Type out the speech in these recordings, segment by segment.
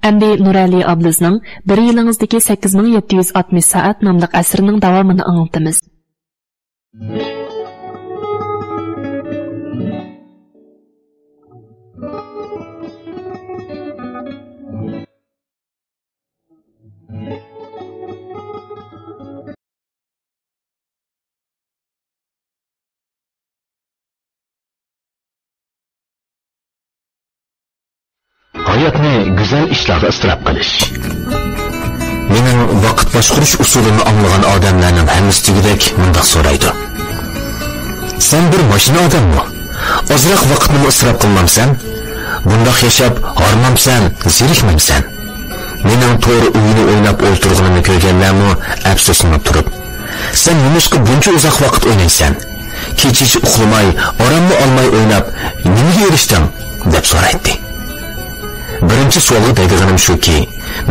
Әмді Нұрәли аблызның 1 yılınızdaki 8760 saat namlıq əsrinin davamını anlatımız. Hayatni güzel işlarga ısraf qilish. Mening vaqt boshqarish usulini anglagan odamlarning hammasigidek mundaq so'raydi. Sen bir mashina odammi? Ozroq vaqtni isrof qilmamsan? Bundaq yashab hormamsan, zerikmamsan? Mening to'g'ri o'yini o'ynab o'ltirganimni ko'rganlarmi afsuslanib turib. Sen nimashqa buncha uzoq vaqt o'ynaysan? Kechich uxlamay, oramni olmay o'ynab, nimaga erishding? deb so'raydi. Birinchi savolga deydiganim shuki,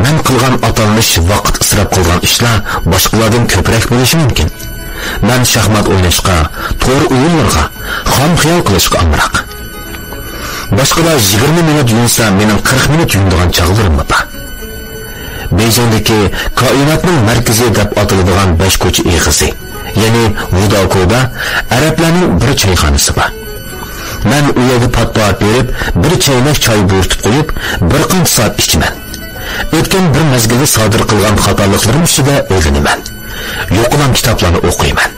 men qilgan atalmish vaqt isrof qilgan ishlar boshqalardan ko'proq bo'lishi mumkin. Men shaxmat o'ynashga, to'g'ri o'yinlarga, xom xiyol qilishga amroq. Boshqalar 20 minut yunsa, mening 40 minut yundigan chog'larim bor. Beijingdagi koinotning markazi deb ataladigan 5 ko'cha eg'izi, ya'ni Vudakoda arablarning bir choyxonasi bor. Men u yerga patpat berib, bir chaynak choy bo'rtib qo'yib, bir qancha soat ichaman. O'tgan bir mezgilda sodir qilgan xatoliklarım ustida o'rganaman. Yo'qolam kitoblarni o'qiyman.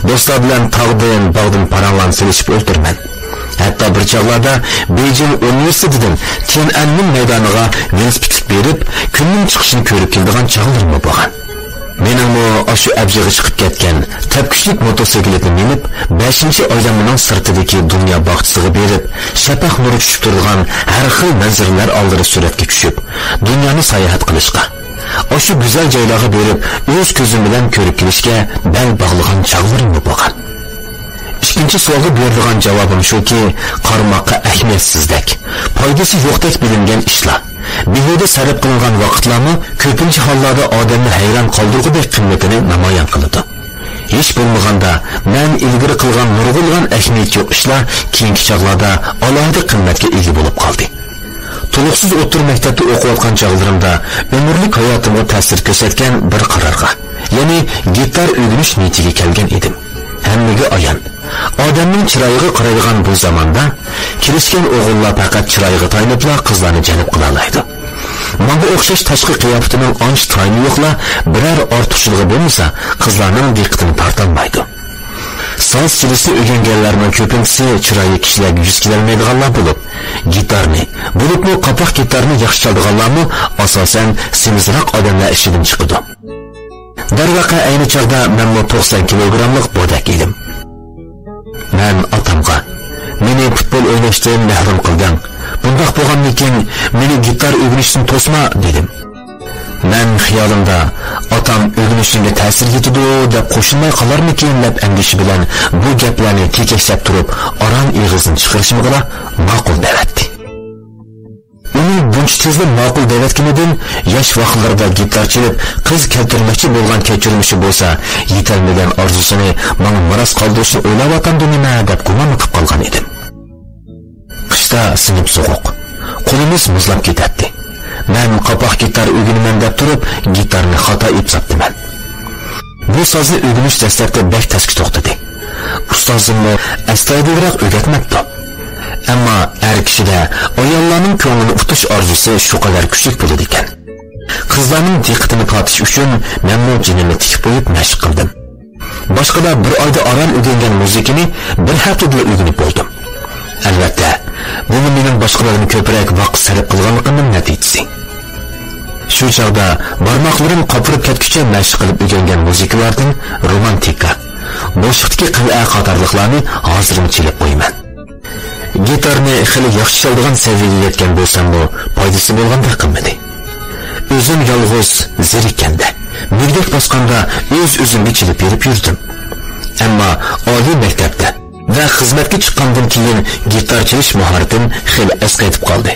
Do'stlar bilan tog'dan, bog'dan paranglarni silishib o'tirman. Hatto bir chog'larda Beijing universitetidan Tiananmen maydoniga velosiped berib, kunning chiqishini ko'rib keladigan chog'larim bo'lgan. Mening shu abjiga chiqib ketgan tepkuchlik motosikletni minib 5-oylamning sirtidagi dunyo bog'chisiga berib, shafaq nuri tushib turgan har xil manzaralar oldida suratga tushib, dunyoni sayohat qilishga, shu go'zal joylarga berib, o'z ko'zim bilan ko'rib kelishga bel bog'lagan chog'larim bo'lgan. Ikkinchi savolga berilgan javobim shuki, qarmoqqa ahamiyatsizlik, foydasi yo'qdek bilingan ishlar, behuda sarf qilingan vaqtlarni ko'pincha hollarda odamni hayron qoldirgudek qimmatini namoyon qiladi. Hech bo'lmaganda men ilgari qilgan nurg'ulgan ahamiyat yo'q ishlar keyingi chog'larda alohida qimmatga ega bo'lib qoldi. To'liqsiz o'tir maktabda o'qiyotgan chog'larimda umrlik hayotimga ta'sir ko'rsatgan bir qarorga, ya'ni gitar o'rganish niyatiga kelgan edim. Hammaga ayon. Odamning chiroyiga qaraydigan bu zamonda kirishgan o'g'illar faqat chiroyiga tayanibla qizlarni jalb qila oladi. Menga o'xshash tashqi qiyofatining ancha tayini yo'qlar biror ortiqchiligi bo'lmasa, qizlarning diqqatini tortolmaydi. So'z silisi o'rganganlarning ko'pincha chiroyli kishilarga yuz kelmaydiganlar bo'lib, gitarni, bo'libmi qapoq gitarni yaxshi chaladiganlarni asosan semizroq odamlar ishidan chiqadi. Darvaqa ayni chog'da men 90 kilogramlik bodak edim. Men otamga meni futbol o'ynashdan mahrum qilgan. Bundoq bo'lganmikin meni gitar o'rganishni to'sma dedim. Men xiyolimda otam o'rganishimga ta'sir yetadi deb qo'shilmay qolarmikin deb andishi bilan bu gaplarni kekeslab turib, oram eg'izini chiqarishimga ma'qul devatdi. Uning buncha tezda ma'qul devatganidan yosh vaqtlarida gitar chalib, qiz keltirmoqchi bo'lgan kechirmishi bo'lsa, yetalmagan orzusini menga miros qoldirishni o'ylayotgandi nima deb gumon qilib qolgan edim. Qishda sinib so'g'uq, qo'limiz muzlab ketadi. Men qapoq gitar o'rganaman deb turib, gitarni xato ipsabdiman. Bu so'zni o'rganish dastlabda bek tashki to'xtadi. Ustozimni astoydilroq o'rgatmoqda. Ammo har kishida ayollarning ko'nglini utash orzusi shu qadar kuchli bo'ladi ekan. Qizlarning diqqatini tortish uchun men jinimni tikib qo'yib mashq qildim. Boshqalar bir oyda orom o'rgangan muzikani bir haftada o'rganib bo'ldim. Albatta, bu mening boshqalardan ko'proq vaqt sarf qilganligimning natijasi. Shu chog'da barmoqlarim qopirib ketguncha mashq qilib o'rgangan muzikalardan romantika, bo'shliqdagi qal'a qatorliqlarni hozirga chelib qo'yaman. Gitarni xili yaxshi chaladigan saviyaga yetgan bo'lsam, bu foydasi bo'lganda qilmadi. O'zim yolg'iz zerikkanda, mugdek bosqanda o'z-o'zimga chelib berib yurdim. Ammo oliy maktabda va xizmatga chiqqandan keyin gitar chalish mahoratim xili asqaytib qoldi.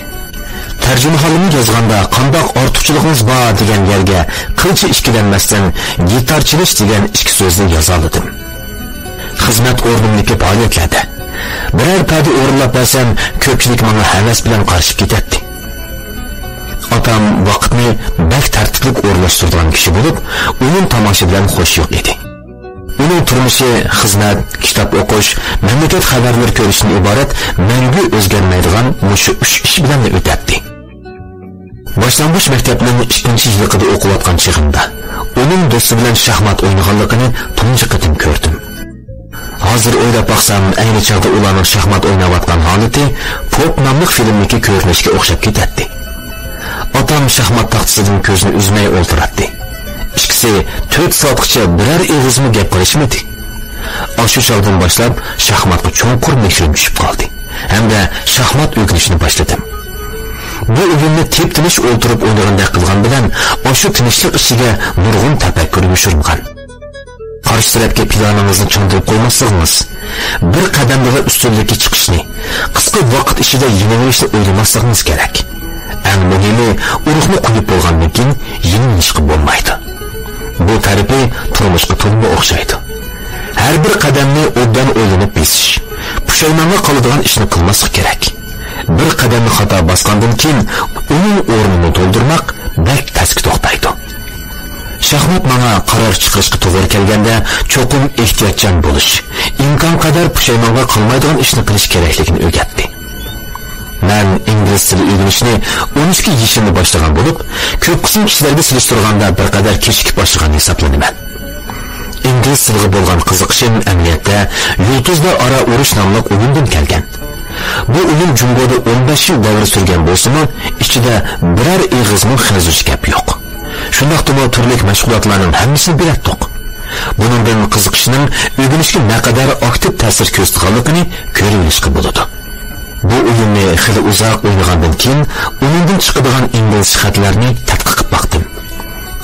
Tarjima holimni yozganda qandoq ortiqchiligimiz bor degan yerga qilcha ikkilanmasdan gitar chalish degan ikki so'zni yoza oldim. Xizmat o'rnimdagi faoliyatlarda biror payda o'rinlab bersam, ko'pchilik menga havas bilan qarshi ketadi. otam vaqtni bak tartibli o'rlashtirgan kishi bo'lib, o'yin tomosha bilan xo'sh yo'q edi. Uning turmushi xizmat, kitob o'qish, mamlakat xabarlari ko'rishdan iborat mangu o'zgarmaydigan mushu 3 ish bilan o'tadi. Boshlang'ich maktabning 2-yilida o'qiyotgan chig'imda uning do'sti bilan shaxmat o'ynaganligini tunji qatim ko'rdim. Hozir o'ylab baqsam, ayni chog'da ularning shaxmat o'ynayotgan holati Pop nomli filmdagi ko'rinishga o'xshab ketadi. Otam shaxmat taxtasidan ko'zini uzmay o'ltiradi. İkisi 4 soatgacha biror eg'izmi gap qilishmadi. Shu chog'dan boshlab shaxmatga cho'nqur mehrim tushib qoldi. Hamda shaxmat o'rganishni boshladim. Bu o'yinni tep-tinish o'ltirib o'ynagandek qilgan bilan, shu tinchlik ichiga nurg'un tafakkur yushirgan. Qarshi tarafga planingizni cho'ndirib qo'ymasangiz, bir qadamda ustunlikka chiqishni, qisqa vaqt ichida yengilishni o'ylamasligingiz kerak. Eng muhimi, urug'ni qo'yib bo'lgandan keyin yengilishga bo'lmaydi. Bu tarifi turmushga to'g'ri o'xshaydi. Har bir qadamni o'bdan o'ylanib besish, pushaymonga qoladigan ishni qilmaslik kerak. Bir qadamni xato bosgandan keyin uning o'rnini to'ldirmoq bak tasga to'xtaydi. Shaxmat menga qaror chiqarishga to'g'ri kelganda cho'qim ehtiyotchan bo'lish, imkon qadar pushaymonga qolmaydigan ishni qilish kerakligini o'rgatdi. Men ingliz tili o'rganishni 12 yoshimda boshlagan bo'lib, ko'p qism kishilarga solishtirganda bir qadar kechikib boshlagan hisoblanaman. Ingliz tiliga bo'lgan qiziqishim amaliyotda Yulduzlar aro urush nomli o'yindan kelgan. Bu o'yin Jungoda 15 yil davr surgan bo'lsa-mu, ichida biror eg'izmi xazosh gap yo'q. Shundaqdimi turli mashg'ulotlarning hammasini bilatdik. Buningdan qiziqishning o'rganishga naqadar aktiv ta'sir ko'rsatganligini ko'rib olishga bo'ladi. Bu o'yinni xili uzoq o'ynagandan keyin uningdan chiqadigan ingliz xatlarni tadqiq qilib baqdim.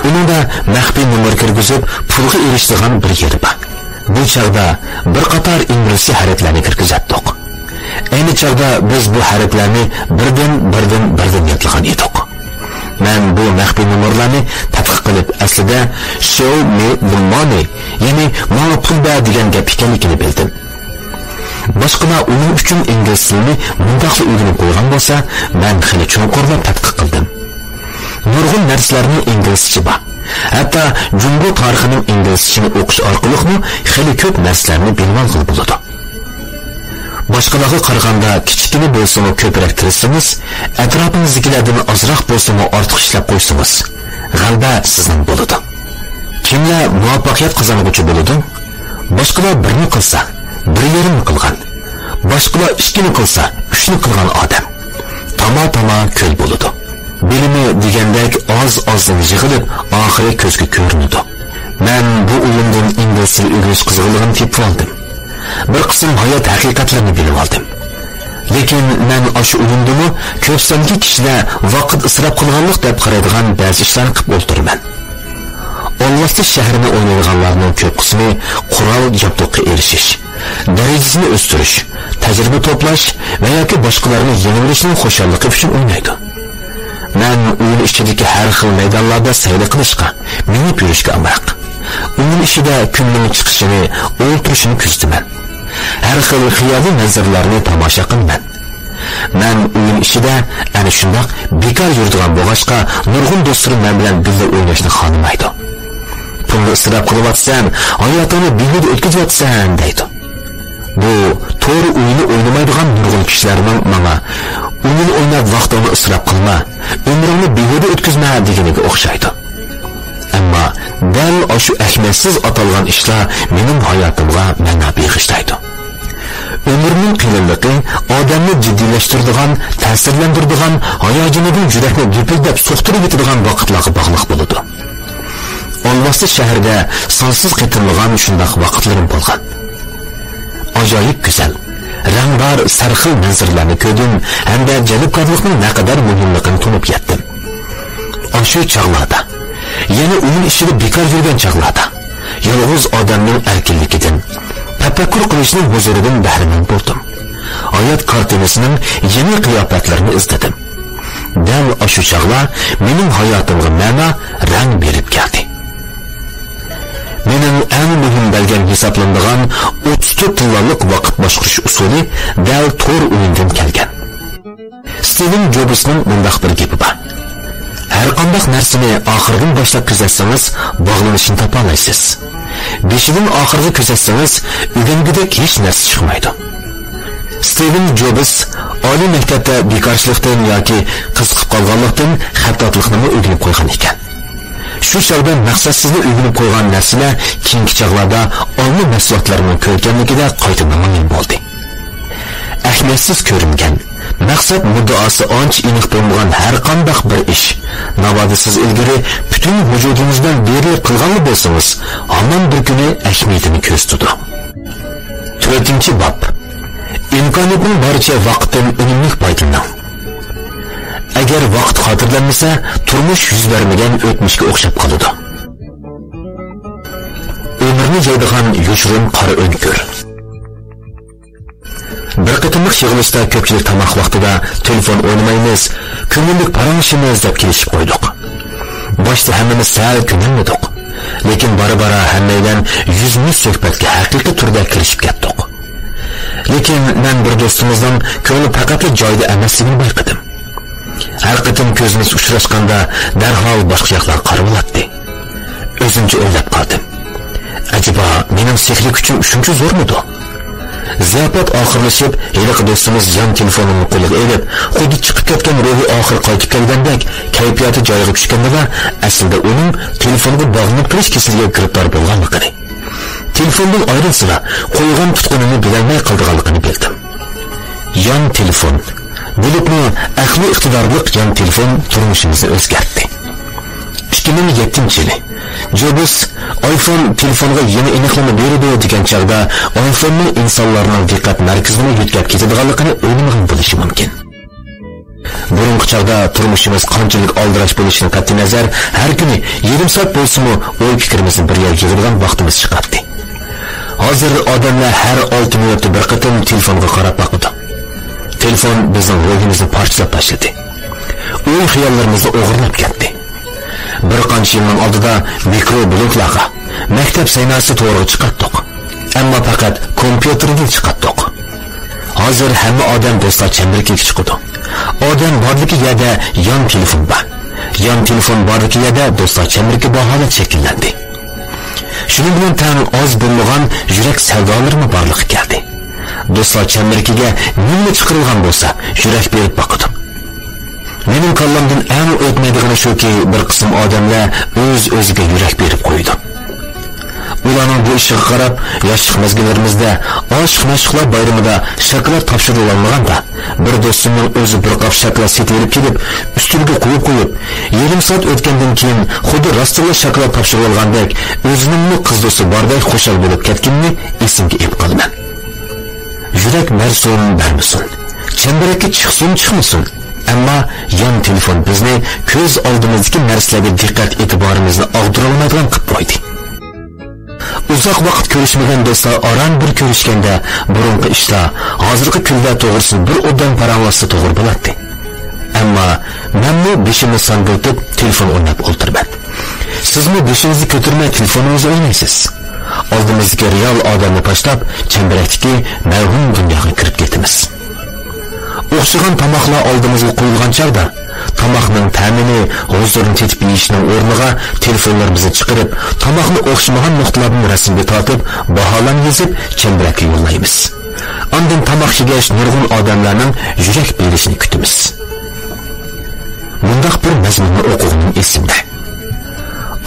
Uningda maxfiy nomer kirgizib, pulga erishadigan bir yeri bor. Bu chog'da bir qator ingliz harflarni kirgizatdik. Ayni chog'da biz bu harflarni birdan yodlagan edik. Men bu maxfiy nomerlarni tadqiq qilib, aslida show me the money, ya'ni menga pul ber degan gap ekanligini bildim. Boshqalar uning uchun ingliz tilini mundaqli o'rganib qo'ygan bo'lsa, men xili cho'nqurlab tadqiq qildim. Nurg'un narsalarni inglizcha bor. Hatto Jungo tarixining inglizchasini o'qish orqali xili ko'p narsalarni bilgan qilib bo'ladi. Boshqalarga qaraganda kichkina bo'lsa-mu ko'proq tirsangiz, atrofingizdagilardan ozroq bo'lsa-mu ortiq ishlab qo'ysangiz, g'alaba sizning bo'ladi. Kimlar muvaffaqiyat qozonuvchi bo'ladi? Boshqalar birni qilsa, bir yerini qilgan. Boshqalar ikkini qilsa, uchni qilgan odam. Tama ko'l bo'ladi. Bilimi degandek oz-ozdan yig'ilib, oxiri ko'zga ko'rinadi. Men bu o'yindan ingliz tili o'rganish qiziqligini tepib oldim. Bir qism hayot haqiqatlarini bilib oldim. Lekin men shu o'yindami ko'p sonli kishilar vaqt isrof qilganlik deb qaraydigan ba'zi ishlarni qilib o'tirman. Olmazda shahrini o'ynaydiganlarning ko'p qismi qurol jabduqqa erishish, darajasini o'stirish, tajriba to'plash va yoki boshqalarni yengilishning xo'shaligi uchun o'ynaydi. Men o'yin ichidagi har xil maydonlarda sayr qilishga, minib yurishga amroq. Uning ishida kunning chiqishini, o'ltirishini kuzataman. Har xil xiyoliy manzaralarni tomosha qilaman. Men o'yin ishida ana shundoq bekor yuradigan bo'g'ashqa nurg'un do'stlarim men bilan birga o'ynashni xohlamaydi. Pulni isrof qilyapsan, hayotini behuda o'tkazyapsan deydi. Bu to'g'ri o'yinni o'ynamaydigan nurg'un kishilarning menga o'yin o'ynab vaqtini isrof qilma, umringni behuda o'tkazma deganiga o'xshaydi. Ammo dal shu ahmaksiz atalgan ishlar mening hayotimga ma'no bag'ishlaydi. Umrning qiyinligi odamni jiddiylashtiradigan, ta'sirlantiradigan, hayojinidan yurakni dupildab so'xtirib yetadigan vaqtlarga bog'liq bo'ladi. Olmazda shaharda sonsiz qitilgan shunday vaqtlarim bo'lgan. Ajoyib go'zal, rangbar sarxil manzarlarni ko'rdim hamda jalbqorlikning naqadar muhimligini tunib yetdim. Shu chog'larda, yana o'yin ishida bekor yurgan chog'larda, yolg'iz odamning erkinligidan, tafakkur qilishning huzuridan bahramand bo'ldim. Hayot kartinasining yangi qiyofatlarini izladim. Dal shu chog'lar mening hayotimga ma'no, rang berib keldi. Mening eng muhim bo'lgan hisoblanadigan 34 tillik vaqt boshqarish usuli dal to'r o'yindan kelgan. Steven Jobsning mundaq bir gapi bor. har qanday narsani oxirdan boshlab kuzatsangiz, bog'lanishini topa olasiz. Beshidan oxirga kuzatsangiz, o'gangidek hech narsa chiqmaydi. Steven Jobs oliy maktabda bekorchilikdan yoki qiziqib qolganlikdan xatotlikni o'rganib qo'ygan ekan. Shu chog'da maqsadsizni o'rganib qo'ygan narsalar keyingi chog'larda olma mahsulotlarning ko'rganligida qayta namoyon bo'ldi. Ahmiyatsiz ko'ringan maqsad muddaosi ancha aniq bo'lmagan har qanday bir ish, navoda siz ilgari butun vujudingizdan berilib qilganli bo'lsangiz, hamon bir kuni ahamiyatini ko'rsatadi. 4-bob. İmkaniyetning barcha vaqtdan unumli foydalaning. Agar vaqt xotirlanmasa, turmush yuz bermagan o'tmishga o'xshab qoladi. Umrni yeydigan yoshrin qora o'nkir. Bir qatimliq yig'ilishda ko'pchilik tamoq vaqtida telefon o'ynamaymiz, ko'ngillik paranglashimiz deb kelishib qo'ydik. Boshda hammamiz sal ko'ngilmadik, lekin bora-bora hammadan yuzimiz suhbatga haqiqiy turda kirishib ketdik. Lekin men bir do'stimizdan ko'ngli faqat joyda emasligini bayqadim. Har qatim ko'zimiz uchrashganda darhol boshqa yoqlar qarab oladi. O'zimcha o'ylab qoldim. Acaba mening sehri kuchim shuncha zo'rmidi? Ziyofat oxirlashib, heliq do'stimiz yon telefonini qo'liga olib, xuddi chiqib ketgan ruhi oxir qaytib kelgandek kayfiyati joyiga tushganda, aslida uning telefonga bog'lanib qilish kasaliga giribdor bo'lganligini, telefondan ayrilsa, qo'ygan tutqunini bilmay qolganligini bildim. Yon telefon, bo'libmi aqli iqtidorli yon telefon turmushimizni o'zgartdi. 2007-yil Jobs iPhone telefonga yeni aniqlama berdi degan chog'da iPhone'ning insonlarning diqqat markazini yetkazib ketadiganligini o'ylamagan bo'lishi mumkin. Burungi chog'da turmushimiz qanchalik aldirash bo'lishini qat'iy nazar, har kuni 20 soat bo'lsa-mu o'y fikrimizni bir yerga yig'adigan vaqtimiz chiqadi. Hozir odamlar har 6 minutda bir qatim telefonga qarab boqadi. Telefon bizning ruhimizni parchalab tashladi. O'y xayollarimizni o'g'irlab ketdi. Bir qancha yilning oldida mikrobloglarga, maktab saynasi to'g'ri chiqatdik. Ammo faqat kompyuterdan chiqatdik. Hozir hamma odam do'stlar chambarga chiqadi. Odam borligi yerda yon telefon bor. Yon telefon borligi yerda do'stlar chambarga holat shakllandi. Shuning bilan tan oz bo'lmagan yurak savdolari borligi keldi. Do'stlar chambarga nima chiqarilgan bo'lsa, yurak berib boqadi. Mening kallamdan eng o'tmaydigani shuki, bir qism odamlar o'z-o'ziga yurak berib qo'ydi. Ularning bu ishiga qarab, yoshlik mezgillarimizda oshq-mashqlar bayramida shokolad topshirilmaganda, bir do'stimning o'zi bir qop shokolad setib kelib, ustiga qo'yib, yarim soat o'tgandan keyin xuddi rostla shokolad topshirilgandek, o'zining qiz do'sti bordek xushal bo'lib ketganini esimga olib qoldim. Yurak bersin, bermasin, chambarakka chiqsin. Ammo yon telefon bizni ko'z oldimizdagi narsalarga diqqat e'tiborimizni og'dira olmaydigan qilib qo'ydi. Uzoq vaqt ko'rishmagan do'stlar oran bir ko'rishganda burungi ishlar hozirgi kunda to'g'risi bir odam paranglashsa to'g'ri bo'ladi. Ammo menni beshimni sangiltib telefon o'ynab o'tirman. Sizmi beshingizni ko'tarmay telefoningizni o'ynaysiz? Oldimizga real odamni tashlab, chambarakdagi mavhum dunyoga kirib ketamiz. O'xshagan tomoqlar oldimizga qo'yilgan chog'da, tomoqning ta'mini, huzurni tetib yeyishning o'rniga telefonlarimizni chiqarib, tomoqni o'xshamagan nuqtalarni rasmga tortib, baholarni yozib, chambarakka yo'llaymiz. Ondan tomoq yegash nurg'un odamlarning yurak berishini kutamiz. Bundaq bir mazmunni o'qig'im esimda.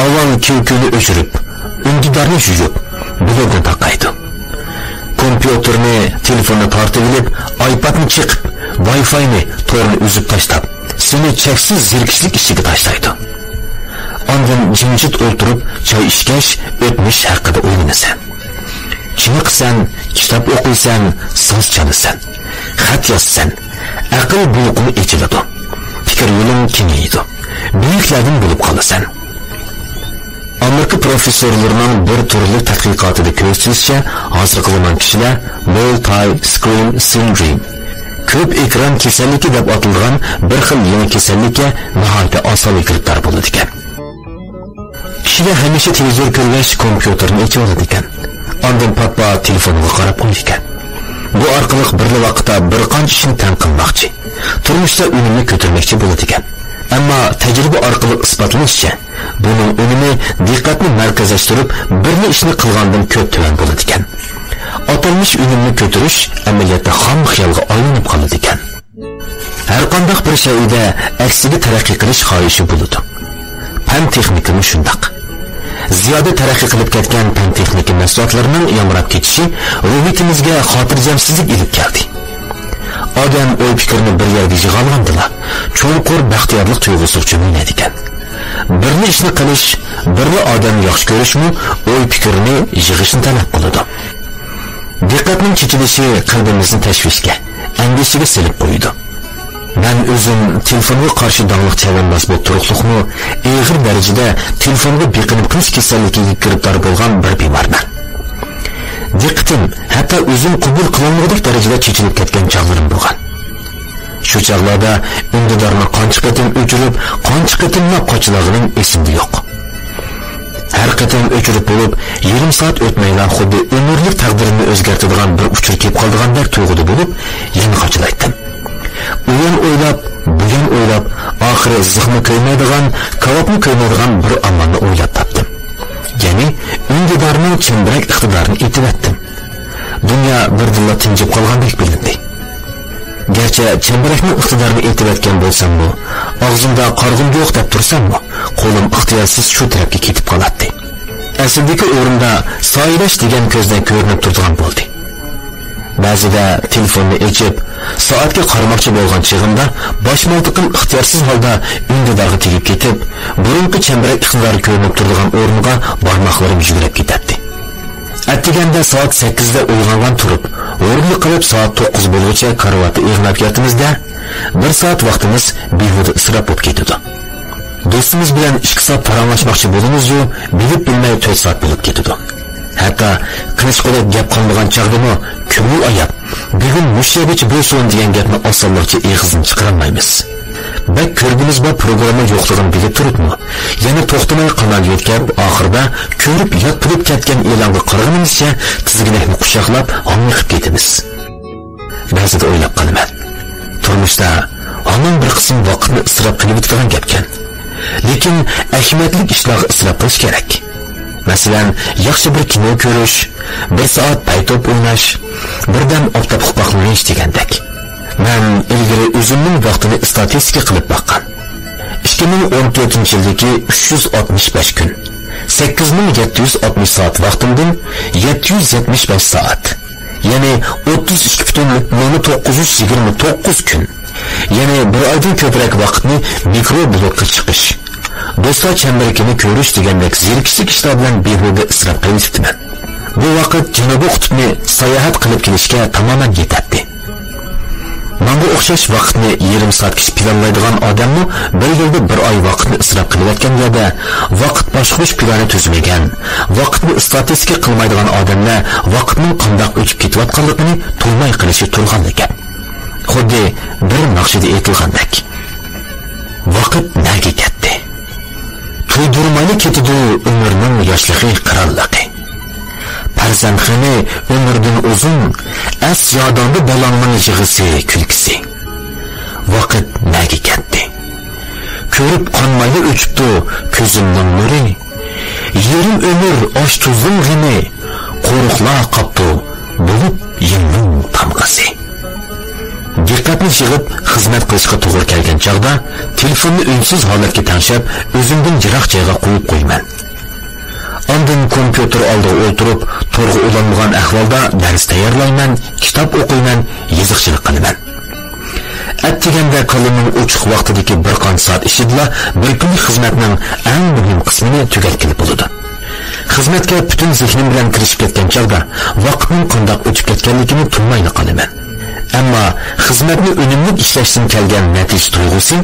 Avval kuykuni o'chirib, undidarni yuyib, blogni taqaydi. Kompyuterni, telefonni tortib olib, iPadni chiqib, Wi-Fi'ni to'g'ri uzib tashlab, seni cheksiz zerikishlik ichiga tashlaydi. Ondan jimjit o'tirib, choy ichgach, o'tmish haqida o'ylaysan. Chiniqsan, kitob o'qiysan, so'z chalasan, xat yozsan, aql buluqni echiladi. Fikr yo'ling kengaydi. Buyuklardan bo'lib qolasan. Amerika professorlarining bir turli tadqiqotida ko'rsatishicha, hozirgi zamon kishilar multi-screen syndrome, ko'p ekran kasalligi deb atalgan bir xil yangi kasallikka nihoyatda oson giribdor bo'ladi ekan. Kishilar hamisha televizor ko'rgach, kompyuterni echib oladi ekan. Ondan patpa telefoniga qarab qo'yadi ekan. Bu orqali bir vaqtda bir qancha ishni tan qilmoqchi, turmushda unumni ko'tarmoqchi bo'ladi ekan. Ammo tajriba orqali isbotlanishicha, buning unumi diqqatni markazlashtirib, bir ishni qilgandan ko'p tuvan bo'ladi ekan. Atalmış unumni ko'tarish amaliyotda xom xiyolga aylanib qoladi ekan. Har qanday bir shayda aksiga taraqqiy qilish xohishi bo'ladi. Fan texnikani shundoq. Ziyoda taraqqiy qilib ketgan fan texnika mahsulotlarining yomrab ketishi ruhiyatimizga xotirjamsizlik ilib keldi. Odam o'y fikrini bir yerga yig'olgandila, cho'nqur baxtiyorlik tuyg'usi cho'miladi ekan. Bir ishni qilish, bir odamni yaxshi ko'rishmi, o'y fikrini yig'ishni talab qiladi. Diqqatning chechilishi qalbimizni tashvishga, andishiga silib qo'ydi. Ben o'zim telefonga qarshi donglik chavandoz bo'lib turuqliqni og'ir darajada telefonga beqinib qilish kasalligiga giribdor bo'lgan bir bemorman. Diqqatim hatto o'zim qabul qilolmagan darajada chechilib ketgan chog'larim bo'lgan. Shu chog'larda undidorni qancha qatim o'chirib, qancha qatimlab qochilog'ining esimda yo'q. Har qatim o'chirib bo'lib, yarim soat o'tmaylar xuddi umrlik taqdirini o'zgartiradigan bir uchur kelib qoldigandek tuyg'uda bo'lib, yana qochilaydim. Uyan o'ylab, buyan o'ylab, oxiri zihni ko'ymaydigan, kavobni ko'ymaydigan bir amalni o'ylab topdim. Ya'ni undidorning chimbirak iqtidorini etib etdim. Dunyo birdilla tinchib qolgandek bilindi. Gerçi chimbirakning iqtidorini etib etgan bo'lsam-mu, og'zimda qarg'im yo'q deb tursam-mu, qo'lim ixtiyorsiz shu tarafga ketib qoladi. Asldagi o'rinda soylash degan ko'zdan ko'rinib turgan bo'ldi. Ba'zida telefonni ochib, soatga qaramoqchi bo'lgan chig'imda boshmaltiqim ixtiyorsiz holda undidorga tegib ketib, burunqi chambarak iqtidori ko'rinib turgan o'ringa barmoqlarim yugurib ketadi. Attiganda soat 8 da uyg'ongan turib, o'rinli qilib soat 9 bo'lguncha karavotda ig'nab yatimizda 1 soat vaqtimiz behuda isrof bo'lib ketadi. Do'stimiz bilan 2 soat paranglashmoqchi bo'lamiz-yu, bilib bilmay 4 soat bo'lib ketadi. Hatta qilish qo'lab gap qolmagan chog'dami, ko'ngil oyab, bugun mushyabichi bo'lsin degan gapni osonlikcha eg'izini chiqarolmaymiz. Bak ko'rgimiz bor programma yo'qligini bilib turibmi? Yana to'xtamay kanal yetkab, oxirida ko'rib yot qilib ketgan e'longa qaraganimizcha tizginakni quchoqlab, hamyiqib ketamiz. Ba'zida o'ylab qolaman. Turmushda hamon bir qism vaqtni isrof qilib o'tgan gapkan. Lekin ahamiyatli ishlarga isrof qilish kerak. Masalan, yaxshi bir kino ko'rish, 1 soat paytop o'ynash, birdan oftob huquqlanish degandek. Men ilgari o'zimning vaqtini statistika qilib baqqan. 2014-yildagi 365 kun, 8760 soat vaqtimdan 775 soat, ya'ni 32,929 kun. Ya'ni bir oydan ko'proq vaqtni mikroblokka chiqish, do'stlar chambarikini ko'rish degandek zerikishlik ishlar bilan behuda isrof qilyapman. Bu vaqt Janubiy qutbni sayohat qilib kelishga tamoman yetadi. Menga o'xshash vaqtni yarim soatga planlaydigan odamni bir yilda 1 oy vaqtni isrof qilayotgan yo'da vaqt boshqarish plani tuzmagan, vaqtni statistika qilmaydigan odamlar vaqtning qanday o'tib ketayotganligini to'lmay qilishi turgan ekan. Xuddi bir naqshida aytilgandek. Vaqt nega ketdi? To'ydirmali ketdi umrning yoshligi qirollig'i. Farzandxoni umrdan uzun, as yodonda balonning yig'isi, kulkisi. Vaqt nega ketdi? Ko'rib qonmayli o'chibdi ko'zimning nuri. Yerim ömür osh tuzim g'imi, qo'riqlar qopdi bo'lib yilning tamg'asi. Diqqatni yig'ib xizmat qilishga to'g'ri kelgan chog'da telefonni unsiz holatga tanshab, o'zimdan yiroq joyga qo'yib qo'yman. Ondan kompyuter oldiga o'tirib, to'g'ri ulanmagan ahvolda dars tayyorlayman, kitob o'qiyman, yoziqchilik qilaman. Attiganda qo'limning ochiq vaqtidagi bir qancha soat ishida bir kunlik xizmatning eng muhim qismini tugatgan bo'ladi. Xizmatga butun zehnim bilan kirishib ketgan chog'da vaqtning qanday o'tib ketganligini tushunmay qolaman. Ammo xizmatni unumli ishlashdan kelgan natija tuyg'usi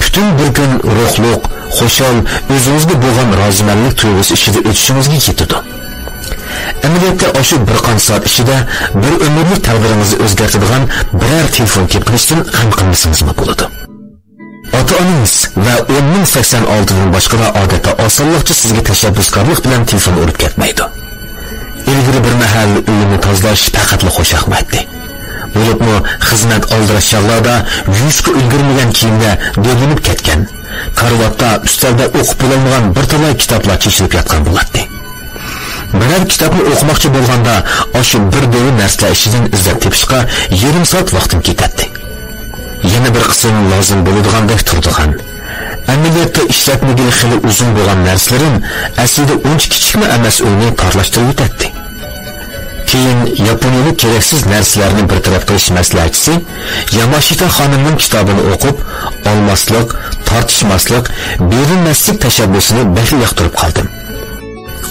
butun bir kun ruhliq, xushal, o'zingizga bo'lgan rozimanlik tuyg'usi ichida o'tishingizga yetadi. Amaliyotda o'sha bir qancha soat ichida bir umrlik taqdiringizni o'zgartiradigan biror telefon kelib qilishdan ham qilmasangiz bo'ladi. Ota-onangiz va 1086 dan boshqalar odatda osonlikcha sizga tashabbuskorlik bilan telefon urib ketmaydi. Ilgari bir mahal uyni tozalash faqatli qo'shaqmaydi. Bo'libmi xizmat oldirash chog'larda yuzga ulgurmagan kiyimda degilib ketgan, karvatda üstelda o'qib bo'lolmagan bir talay kitoblar chechilib yotgan bo'ladi. Biror kitobni o'qimoqchi bo'lganda, o'sha bir dori narsalar ichidan izlab tepishga yarim soat vaqtim ketadi. Yana bir qism lozim bo'ladiganday turdigan. Amaliyotda ishlatmagili xili uzun bo'lgan narsalarim aslida uncha kichikmi emas o'yni torlashtirib o'tadi. Keyin Yaponiyalik keraksiz narsalarni bir taraf qilish maslahatchisi Yamashita xonimning kitobini o'qib, olmaslik, tortishmaslik, berilmaslik tashabbusini baxtli yoqtirib qoldim.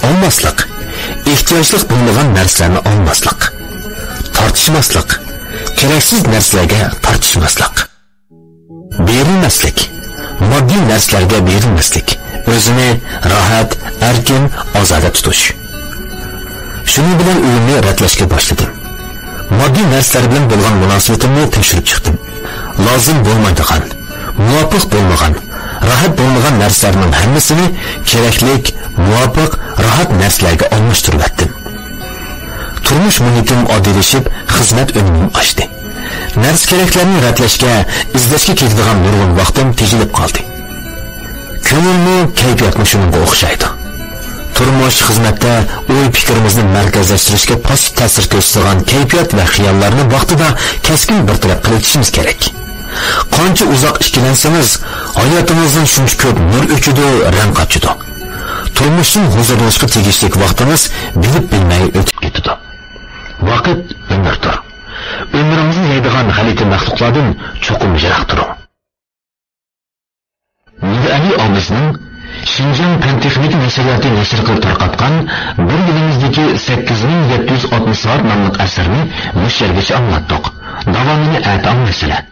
Olmaslik, ehtiyojli bo'lmagan narsalarni olmaslik, tortishmaslik, keraksiz narsalarga tortishmaslik, berilmaslik, moddiy narsalarga berilmaslik, o'zini rohat, erkin, ozoda tutish. Shuning bilan o'yimni ratlashga boshladim. Moddiy narsalar bilan bo'lgan munosabatimni tekshirib chiqdim. Lozim bo'lmaydigan, muvofiq bo'lmagan, rohat bo'lmagan narsalarning hammasini keraklik, muvofiq, rohat narsalarga almashtirib etdim. Turmush muhitim oddiylashib, xizmat o'rnim ochdi. Narsa keraklarni ratlashga, izlashga ketadigan nurg'un vaqtim tejilib qoldi. Ko'ngilni, kayfiyatni shunga o'xshaydi. Turmush xizmatda o'y fikrimizni markazlashtirishga pozitiv ta'sir ko'rsatgan kayfiyat va xiyollarni vaqtida keskin bartaraf qilishimiz kerak. Qancha uzoq ikkilansangiz, hayotingizdan shuncha ko'p nur o'chidi, rang qochidi. Turmushning huzurlanishga tegishli vaqtimiz bilib bilmay o'tib ketadi. Vaqt umrdir. Umringizni yeydigan g'alati maxluqlardan cho'qim yiroq turing. Ali Obisning Şinjan Pan-texnik nashriyati nashr qilib tarqatgan bir yilimizdagi 8760 soat nomli asarni mush yergacha anlatdik. Davomini ayta olmaysizlar.